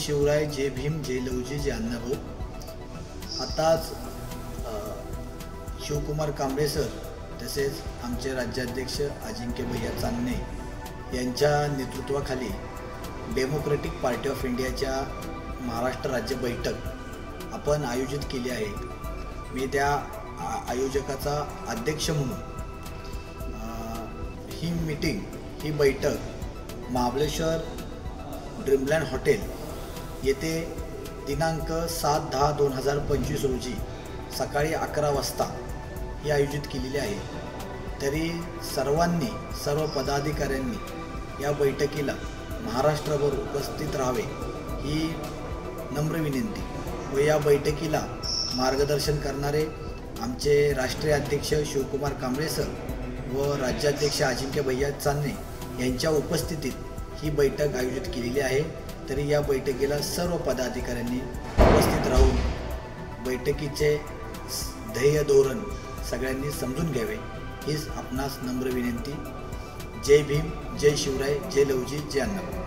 शिवराय, जय भीम, जय लवजी, जय अण्णाभाऊ. आताच शिवकुमार कांबळे सर तसेच आमचे राज्याध्यक्ष अजिंक्य भैया चांदणे यांच्या नेतृत्वाखाली डेमोक्रेटिक पार्टी ऑफ इंडियाच्या महाराष्ट्र राज्य बैठक आपण आयोजित केली आहे. मी त्या आयोजकाचा अध्यक्ष म्हणून ही मीटिंग, ही बैठक महाबळेश्वर ड्रीमलँड हॉटेल येथे दिनांक 7/10/2025 रोजी सकाळी 11 वाजता ही आयोजित केलेली आहे. तरी सर्व पदाधिकाऱ्यांनी या बैठकीला महाराष्ट्रभर उपस्थित राहावे ही नम्र विनंती. व या बैठकीला मार्गदर्शन करणारे आमचे राष्ट्रीय अध्यक्ष शिवकुमार कांबळे सर व राज्याध्यक्ष अजिंक्य भैया चांदणे यांच्या उपस्थितीत ही बैठक आयोजित केलेली आहे. तरी या बैठकीला सर्व पदाधिकाऱ्यांनी उपस्थित राहून बैठकीचे ध्येय धोरण सगळ्यांनी समजून घ्यावे हीच आपणास नम्र विनंती. जय भीम, जय शिवराय, जय लवजी, जय अण्णाभाऊ.